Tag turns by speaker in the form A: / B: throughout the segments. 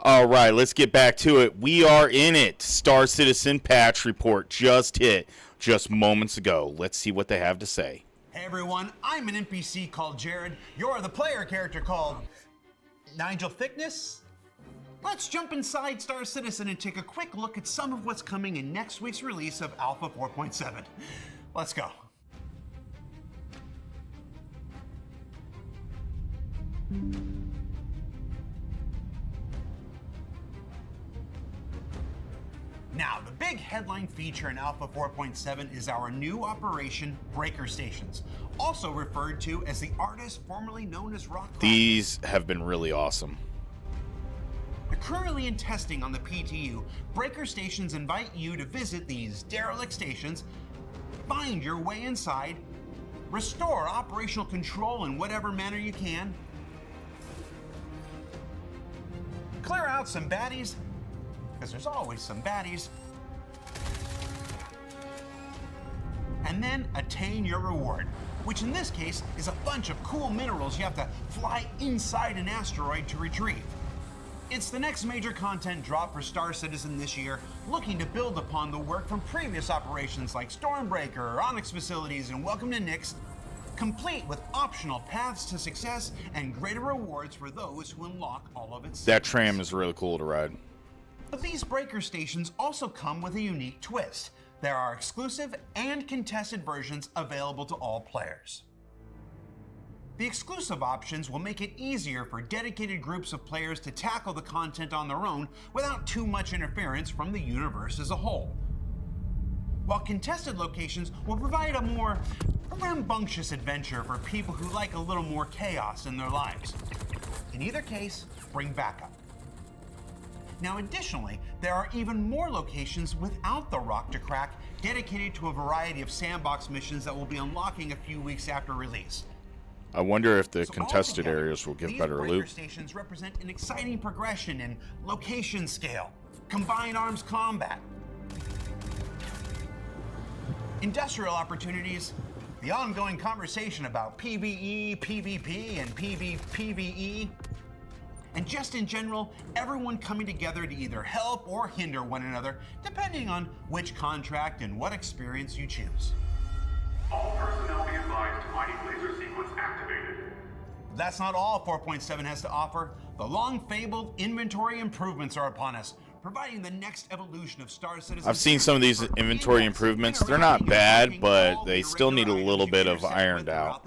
A: All right, let's get back to it. We are in it. Star Citizen patch report just hit just moments ago. Let's see what they have to say.
B: Hey everyone, I'm an NPC called Jared. You're the player character called Nigel Thickness. Let's jump inside Star Citizen and take a quick look at some of what's coming in next week's release of Alpha 4.7. Let's go. Now, the big headline feature in Alpha 4.7 is our new operation, Breaker Stations, also referred to as the artist formerly known as Rock.
A: These have been really awesome.
B: They're currently in testing on the PTU. Breaker Stations invite you to visit these derelict stations, find your way inside, restore operational control in whatever manner you can, clear out some baddies, because there's always some baddies, and then attain your reward, which in this case is a bunch of cool minerals you have to fly inside an asteroid to retrieve. It's the next major content drop for Star Citizen this year, looking to build upon the work from previous operations like Stormbreaker, Onyx Facilities, and Welcome to Nyx, complete with optional paths to success and greater rewards for those who unlock all of its.
A: That tram is really cool to ride.
B: But these Breaker Stations also come with a unique twist. There are exclusive and contested versions available to all players. The exclusive options will make it easier for dedicated groups of players to tackle the content on their own without too much interference from the universe as a whole. While contested locations will provide a more rambunctious adventure for people who like a little more chaos in their lives. In either case, bring backup. Now additionally, there are even more locations without the rock to crack, dedicated to a variety of sandbox missions that will be unlocking a few weeks after release.
A: I wonder if the contested
B: altogether,
A: areas will give
B: these
A: better
B: Breaker
A: loot.
B: Stations represent an exciting progression in location scale, combined arms combat, industrial opportunities, the ongoing conversation about PvE, PvP, and PvPvE, and just in general, everyone coming together to either help or hinder one another, depending on which contract and what experience you choose.
C: All personnel be advised, mining laser sequence activated.
B: That's not all 4.7 has to offer. The long-fabled inventory improvements are upon us, providing the next evolution of Star Citizen.
A: I've seen some of these inventory improvements. They're not bad, but they still need a little bit of ironed out.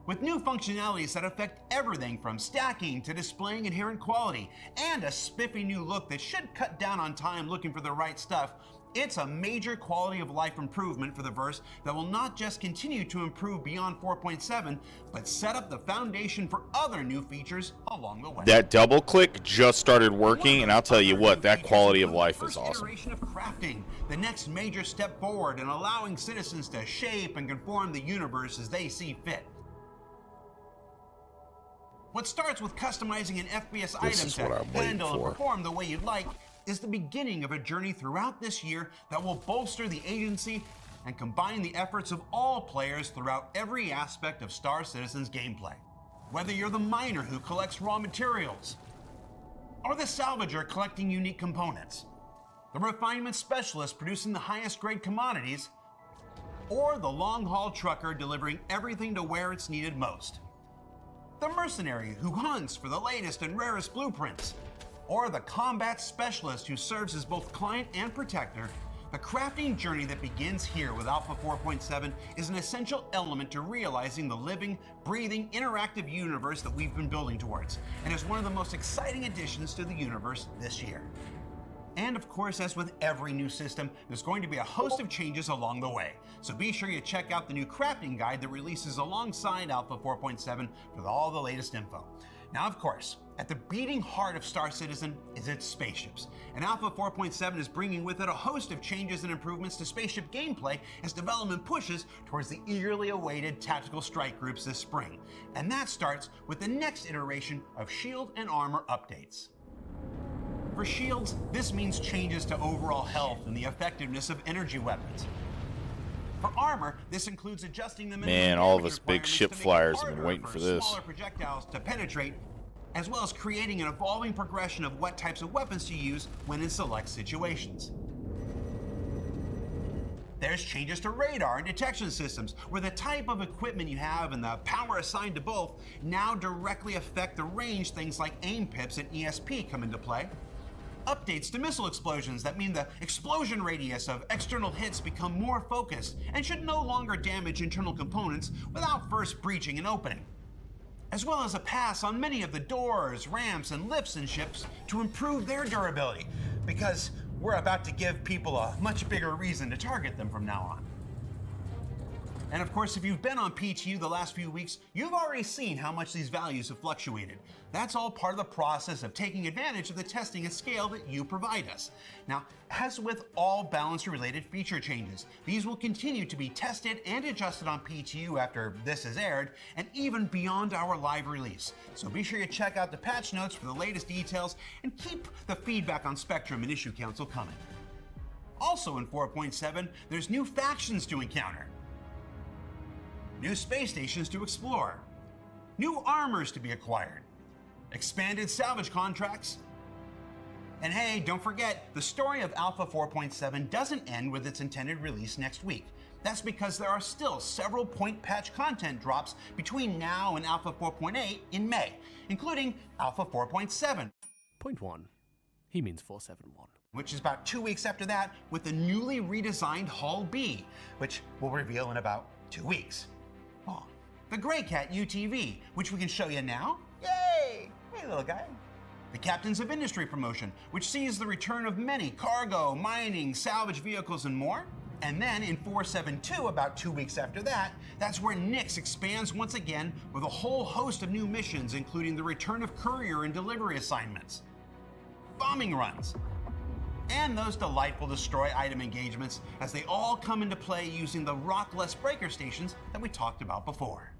B: With new functionalities that affect everything from stacking to displaying inherent quality, and a spiffy new look that should cut down on time looking for the right stuff, it's a major quality of life improvement for the verse that will not just continue to improve beyond 4.7, but set up the foundation for other new features along the way.
A: That double click just started working, and I'll tell you what, that quality of life is awesome.
B: Iteration of crafting, the next major step forward in allowing citizens to shape and conform the universe as they see fit. What starts with customizing an FPS item to handle and perform the way you'd like is the beginning of a journey throughout this year that will bolster the agency and combine the efforts of all players throughout every aspect of Star Citizen's gameplay. Whether you're the miner who collects raw materials, or the salvager collecting unique components, the refinement specialist producing the highest grade commodities, or the long-haul trucker delivering everything to where it's needed most. The mercenary who hunts for the latest and rarest blueprints, or the combat specialist who serves as both client and protector, the crafting journey that begins here with Alpha 4.7 is an essential element to realizing the living, breathing, interactive universe that we've been building towards, and is one of the most exciting additions to the universe this year. And of course, as with every new system, there's going to be a host of changes along the way. So be sure you check out the new crafting guide that releases alongside Alpha 4.7 with all the latest info. Now, of course, at the beating heart of Star Citizen is its spaceships. And Alpha 4.7 is bringing with it a host of changes and improvements to spaceship gameplay as development pushes towards the eagerly awaited tactical strike groups this spring. And that starts with the next iteration of shield and armor updates. For shields, this means changes to overall health and the effectiveness of energy weapons. For armor, this includes adjusting the
A: Man, all of us big ship flyers have been waiting for this.
B: Smaller projectiles to penetrate as well as creating an evolving progression of what types of weapons to use when in select situations. There's changes to radar and detection systems, where the type of equipment you have and the power assigned to both now directly affect the range. Things like aim pips and ESP come into play. Updates to missile explosions that mean the explosion radius of external hits become more focused and should no longer damage internal components without first breaching and opening. As well as a pass on many of the doors, ramps, and lifts in ships to improve their durability, because we're about to give people a much bigger reason to target them from now on. And of course, if you've been on PTU the last few weeks, you've already seen how much these values have fluctuated. That's all part of the process of taking advantage of the testing and scale that you provide us. Now, as with all balance-related feature changes, these will continue to be tested and adjusted on PTU after this is aired, and even beyond our live release. So be sure you check out the patch notes for the latest details, and keep the feedback on Spectrum and Issue Council coming. Also in 4.7, there's new factions to encounter, new space stations to explore, new armors to be acquired, expanded salvage contracts, and hey, don't forget, the story of Alpha 4.7 doesn't end with its intended release next week. That's because there are still several point patch content drops between now and Alpha 4.8 in May, including Alpha 4.7.
D: Point 1. He means 471.
B: Which is about 2 weeks after that, with the newly redesigned Hull B, which we'll reveal in about 2 weeks. Oh, the Grey Cat UTV, which we can show you now. Yay! Hey, little guy. The Captains of Industry promotion, which sees the return of many cargo, mining, salvage vehicles, and more. And then in 4.7.2, about 2 weeks after that, that's where Nyx expands once again with a whole host of new missions, including the return of courier and delivery assignments, bombing runs, and those delightful destroy item engagements, as they all come into play using the rockless breaker stations that we talked about before.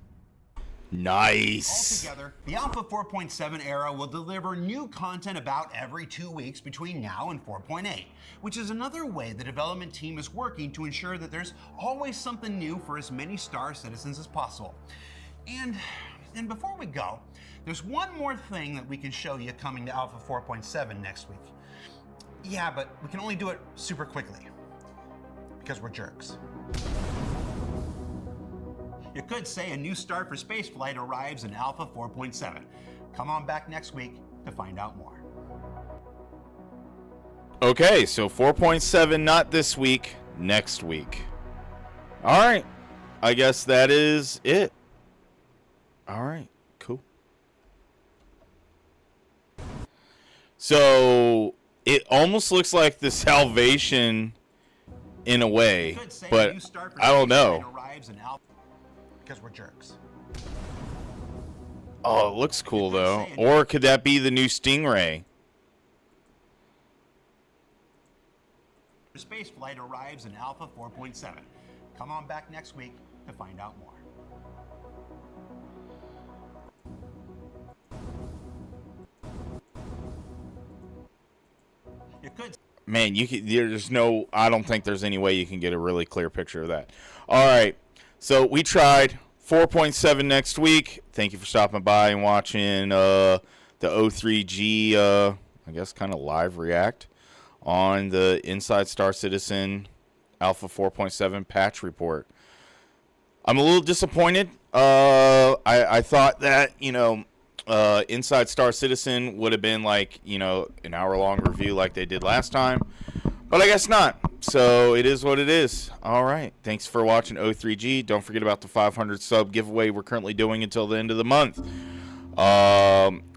A: Nice.
B: Altogether, the Alpha 4.7 era will deliver new content about every 2 weeks between now and 4.8, which is another way the development team is working to ensure that there's always something new for as many Star Citizens as possible. And before we go, there's one more thing that we can show you coming to Alpha 4.7 next week. Yeah, but we can only do it super quickly, because we're jerks. You could say a new start for spaceflight arrives in Alpha 4.7. Come on back next week to find out more.
A: Okay, so 4.7 not this week, next week. All right. I guess that is it. All right, cool. So it almost looks like the Salvation in a way, but I don't know.
B: Because we're jerks.
A: Oh, it looks cool though. Or could that be the new Stingray?
B: Space flight arrives in Alpha 4.7. Come on back next week to find out more. You could.
A: Man, there's no, I don't think there's any way you can get a really clear picture of that. All right. So we tried 4.7 next week. Thank you for stopping by and watching the O3G, I guess, kind of live react on the Inside Star Citizen Alpha 4.7 patch report. I'm a little disappointed. I thought that, Inside Star Citizen would have been like, an hour-long review like they did last time. But I guess not. So it is what it is. All right. Thanks for watching O3G. Don't forget about the 500 sub giveaway we're currently doing until the end of the month,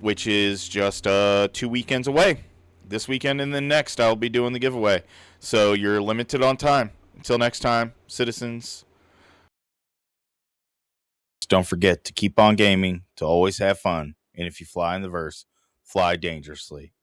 A: which is just 2 weekends away. This weekend and then next I'll be doing the giveaway. So you're limited on time. Until next time, citizens. Don't forget to keep on gaming, to always have fun. And if you fly in the verse, fly dangerously.